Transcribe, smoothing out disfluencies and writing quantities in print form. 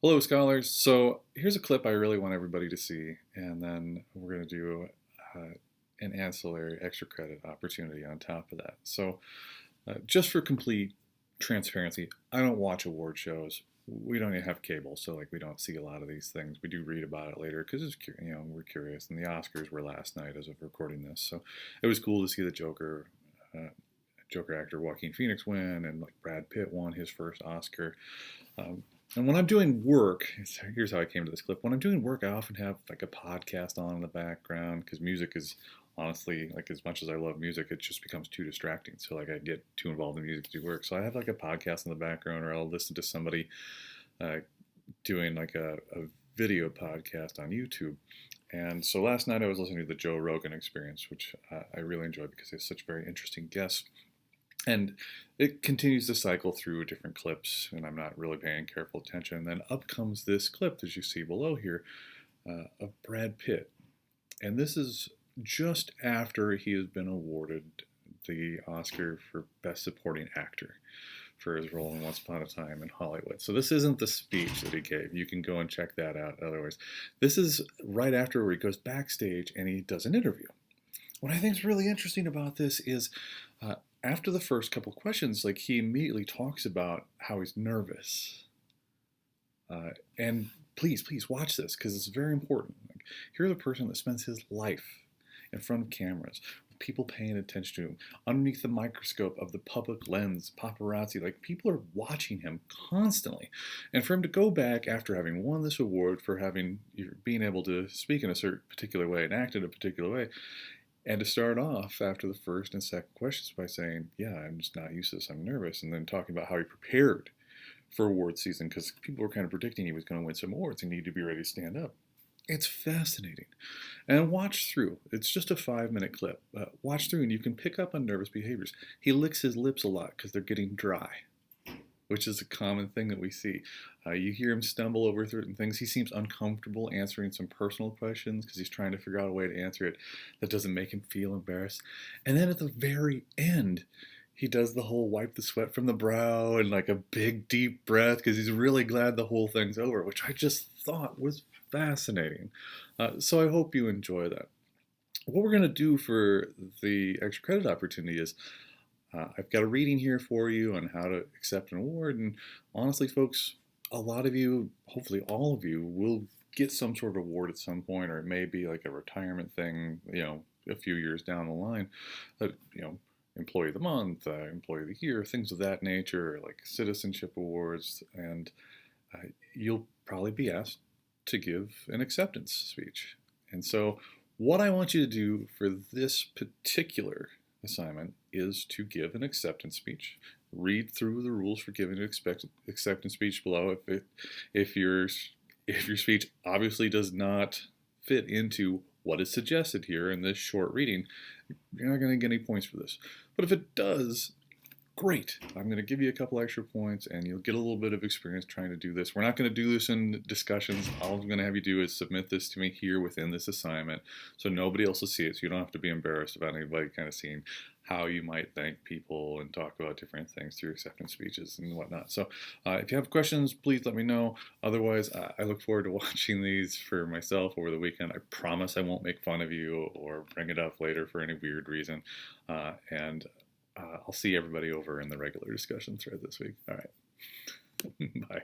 Hello, scholars. So here's a clip I really want everybody to see, and then we're going to do an ancillary extra credit opportunity on top of that. So just for complete transparency, I don't watch award shows. We don't even have cable, so like we don't see a lot of these things. We do read about it later because it's we're curious. And the Oscars were last night as of recording this, so it was cool to see the Joker actor Joaquin Phoenix win, and like Brad Pitt won his first Oscar. Um, and when I'm doing work, here's how I came to this clip. When I'm doing work, I often have like a podcast on in the background because music is honestly, like, as much as I love music, it just becomes too distracting. So like I get too involved in music to do work. So I have like a podcast in the background, or I'll listen to somebody uh, doing like a video podcast on YouTube. And so last night I was listening to the Joe Rogan Experience, which I really enjoy because he has such very interesting guests. And it continues to cycle through different clips, and I'm not really paying careful attention. And then up comes this clip, as you see below here, of Brad Pitt. And this is just after he has been awarded the Oscar for Best Supporting Actor for his role in Once Upon a Time in Hollywood. So this isn't the speech that he gave. You can go and check that out otherwise. This is right after where he goes backstage and he does an interview. What I think is really interesting about this is after the first couple questions, like he immediately talks about how he's nervous. And please watch this because it's very important. Like, here's a person that spends his life in front of cameras, people paying attention to him, underneath the microscope of the public lens, paparazzi. Like, people are watching him constantly. And for him to go back after having won this award for being able to speak in a certain particular way and act in a particular way, and to start off after the first and second questions by saying, yeah, I'm just not used to this, I'm nervous, and then talking about how he prepared for award season because people were kind of predicting he was going to win some awards and needed to be ready to stand up. It's fascinating. And watch through. It's just a 5-minute clip. Watch through and you can pick up on nervous behaviors. He licks his lips a lot because they're getting dry, which is a common thing that we see. You hear him stumble over certain things. He seems uncomfortable answering some personal questions because he's trying to figure out a way to answer it that doesn't make him feel embarrassed. And then at the very end, he does the whole wipe the sweat from the brow and like a big deep breath because he's really glad the whole thing's over, which I just thought was fascinating. So I hope you enjoy that. What we're going to do for the extra credit opportunity is I've got a reading here for you on how to accept an award. And honestly, folks, a lot of you, hopefully all of you, will get some sort of award at some point, or it may be like a retirement thing, a few years down the line. Employee of the month, employee of the year, things of that nature, like citizenship awards. And you'll probably be asked to give an acceptance speech. And so what I want you to do for this particular assignment is to give an acceptance speech. Read through the rules for giving an acceptance speech below. If your speech obviously does not fit into what is suggested here in this short reading, you're not going to get any points for this. But if it does, great. I'm going to give you a couple extra points and you'll get a little bit of experience trying to do this. We're not going to do this in discussions. All I'm going to have you do is submit this to me here within this assignment so nobody else will see it, so you don't have to be embarrassed about anybody kind of seeing how you might thank people and talk about different things through acceptance speeches and whatnot. So if you have questions, please let me know. Otherwise, I look forward to watching these for myself over the weekend. I promise I won't make fun of you or bring it up later for any weird reason. I'll see everybody over in the regular discussion thread this week. All right. Bye.